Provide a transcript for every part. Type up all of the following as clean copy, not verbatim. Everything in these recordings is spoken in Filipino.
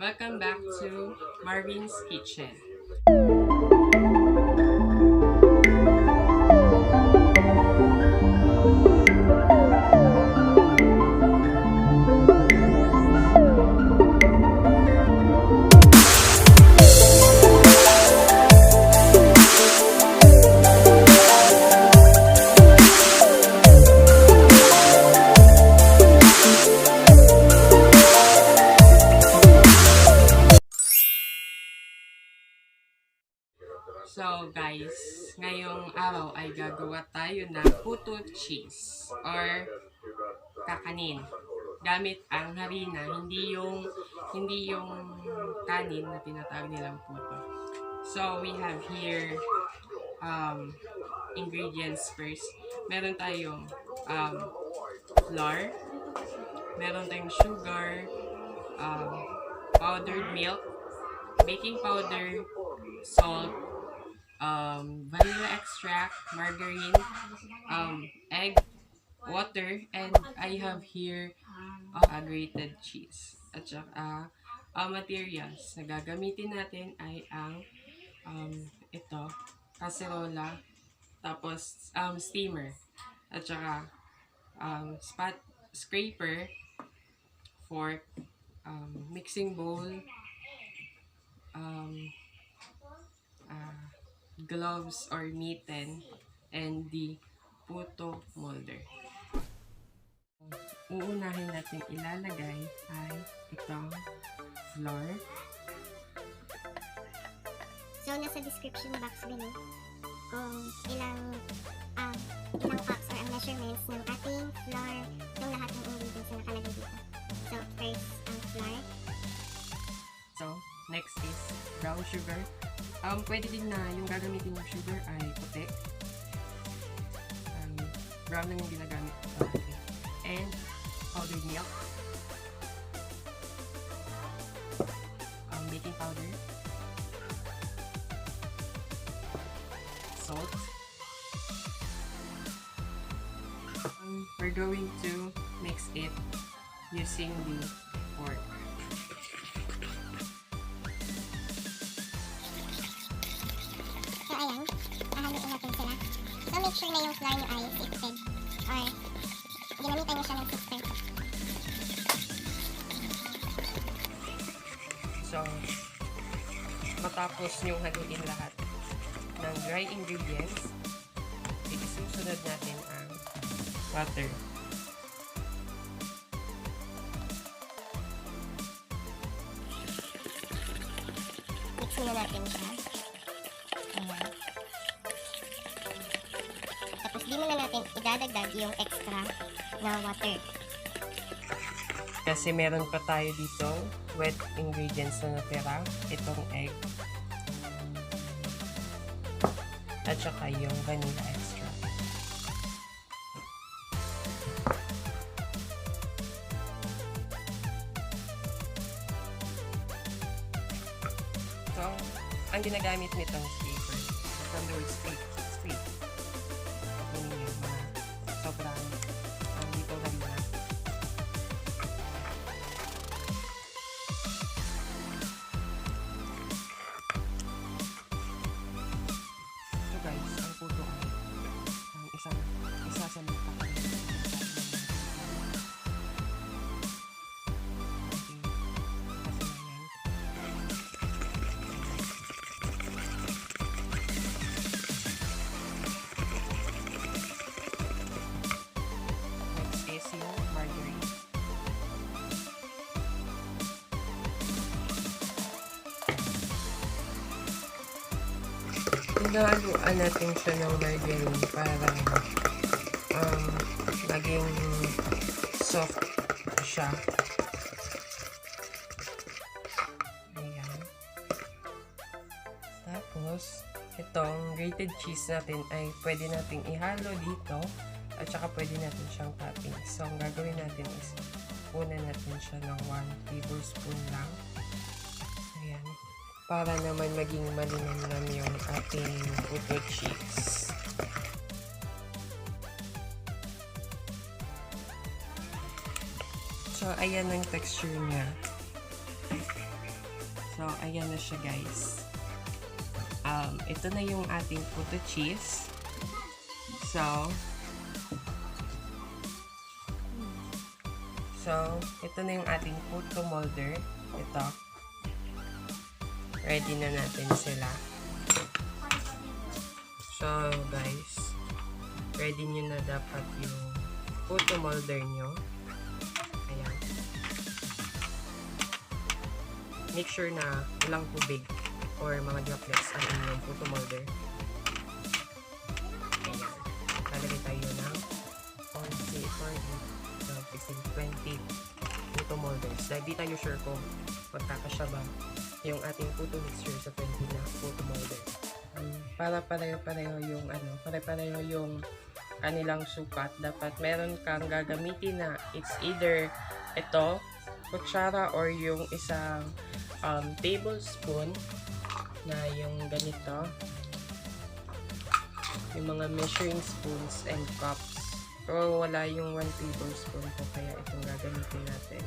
Welcome back to Marvin's Kitchen. So guys, ngayong araw ay gagawa tayo ng puto cheese or kakanin. Gamit ang harina, hindi yung kanin na tinatawag nilang puto. So we have here ingredients first. Meron tayong flour, meron tayong sugar, powdered milk, baking powder, salt, vanilla extract, margarine, egg, water, and I have here grated cheese. At saka, materials na gagamitin natin ay ang ito, kaserola, tapos steamer, at saka scraper, fork, mixing bowl, gloves or mitten, and the puto molder. Uunahin natin ilalagay ay itong flour. So, nasa description box below kung ilang cups or ang measurements ng ating flour, yung lahat ng ingredients na nakalagay dito. So, first, ang flour. So, next is brown sugar. Pwede din na yung gagamitin yung sugar ay puti. Brown lang yung ginagamit ko. And powdered milk. Baking powder. Salt. We're going to mix it using the fork. So, ayan. Hahaluin natin sila. So, make sure na yung flour nyo ay sifted. Or, ginamitan nyo siya ng sifted. So, matapos nyo haluin lahat ng dry ingredients, isusunod natin ang water. Mix muna natin siya. Ayan. Tapos, di muna natin idadagdag yung extra na water. Kasi meron pa tayo dito wet ingredients na natira. Itong egg. At saka yung vanilla extra. So, ang ginagamit nitong scraper, from the word scrape, meaning yung mga sobrang dito vanilla. So guys, ang puto ay isa sa mga kakanin. Next is yung margarine. Hinahaluan natin siya ng margarine para maging soft siya. Ayan. Tapos, itong grated cheese natin ay pwede nating ihalo dito at saka pwede natin siyang topping. So, ang gagawin natin is punan natin siya ng 1 tablespoon lang. Ayan. Para naman maging malinamnam yung ating puto cheese. So, ayan ang texture niya. So, ayan na siya guys. Ito na yung ating puto cheese. So, ito na yung ating puto molder. Ito. Ready na natin sila. So, guys, ready nyo na dapat yung puto molder nyo. Ayan. Make sure na walang tubig or mga droplets ang inyong puto molder. Ayan. Lalagay tayo ng 20 puto molders. Dahil di tayo sure kung magkakasya ba yung ating puto mixture sa 20 na puto molder. Para pareho-pareho yung pare-pareho yung kanilang sukat. Dapat meron kang gagamitin na it's either ito, kutsara, or yung isang tablespoon na yung ganito, yung mga measuring spoons and cups. Pero wala yung 1 tablespoon ko, kaya itong gagamitin natin.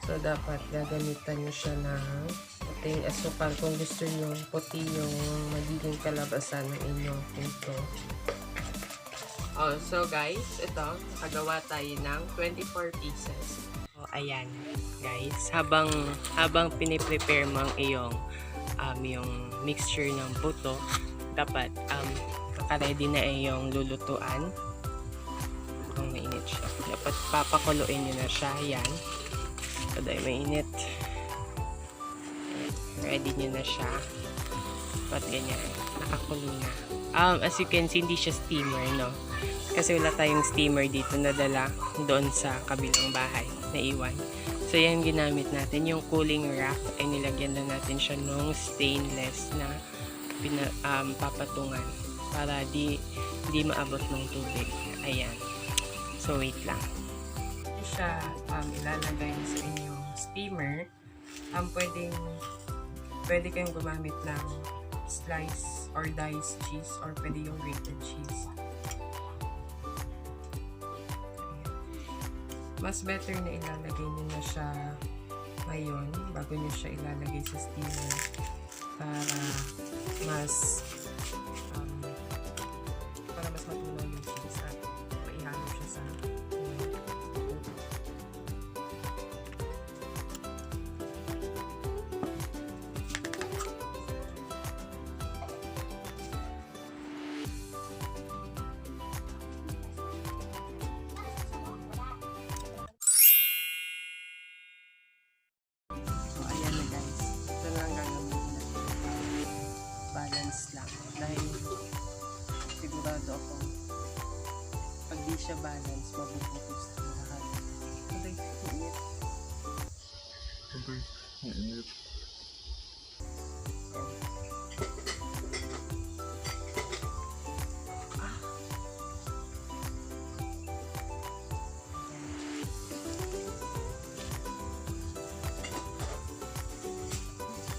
So, dapat gagamitan nyo siya ng ating asukal kung gusto nyo puti yung magiging kalabasan ng inyong puto. So guys, ito, nakagawa tayo ng 24 pieces. So, ayan, guys, habang piniprepare mo ang iyong yung mixture ng puto, dapat naka-ready na iyong lulutuan. Kung mainit siya, dapat papakuluin nyo na siya. Ayan. Dahil mainit, ready nyo na siya. But ganyan, nakakulo na. As you can see, hindi siya steamer, no? Kasi wala tayong steamer dito na dala doon sa kabilang bahay na iwan. So yan ginamit natin. Yung cooling rack ay nilagyan na natin siya ng stainless na papatungan para di maabot ng tubig. Ayan. So wait lang. Siya ilalagay sa inyong steamer, pwede kayong gumamit ng slice or diced cheese, or pwede yung grated cheese. Mas better na ilalagay nyo na siya ngayon bago nyo siya ilalagay sa steamer para mas matunaw yung cheese at maihalo siya sa lang. Dahil sigurado ako pag di siya balance, mabubutos ito lahat. Sabay, mainit. Mainit.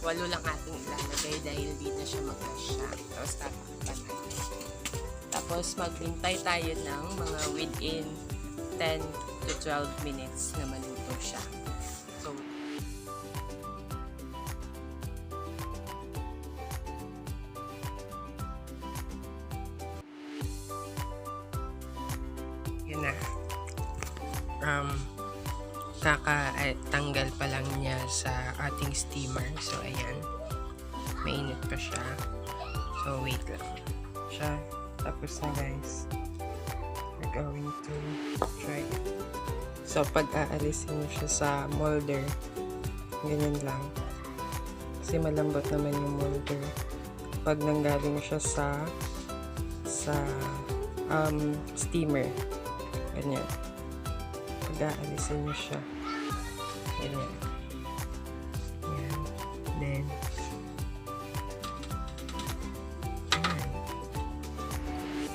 Walo lang ating ilalagay dahil di na siya mag-kasya. Tapos tatakpan natin. Tapos maghintay tayo ng mga within 10 to 12 minutes na maluto siya. So, yun na. Tanggal pa lang niya sa ating steamer. So, ayan. Mainit pa siya. So, wait lang. Siya. Tapos na, guys. We're going to try it. So, pag aalisin mo siya sa molder, ganyan lang. Kasi malambot naman yung molder. Pag nanggaling siya sa steamer. Ganyan. Pag-aalisin nyo siya. Ganyan. Yan. Then,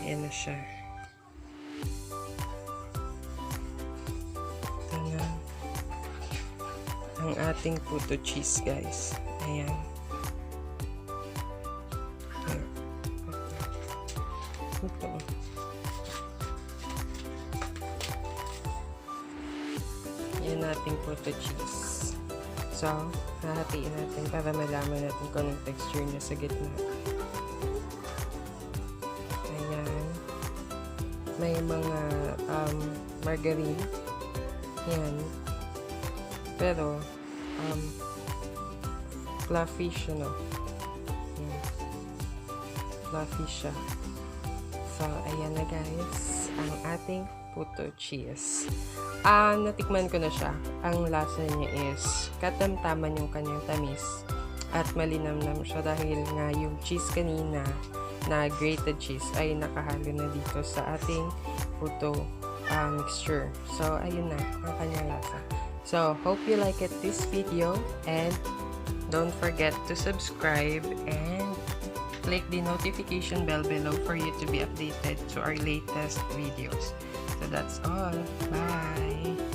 ayan na siya. Ito na ang ating puto cheese, guys. Ayan. Ito. Ayan ating puto cheese. So, hahatiin natin para malaman natin kung anong texture niya sa gitna. May mga margarine. Yan. Pero, fluffy siya, no? Yan. Fluffy siya. So, ayan na guys. Ang ating puto cheese. Natikman ko na siya. Ang lasa niya is katamtaman yung kanyang tamis. At malinamnam siya dahil nga yung cheese kanina na grated cheese ay nakahalo na dito sa ating puto mixture. So, ayun na ang kanyang lasa. So, hope you like this video and don't forget to subscribe and click the notification bell below for you to be updated to our latest videos. So, that's all. Bye!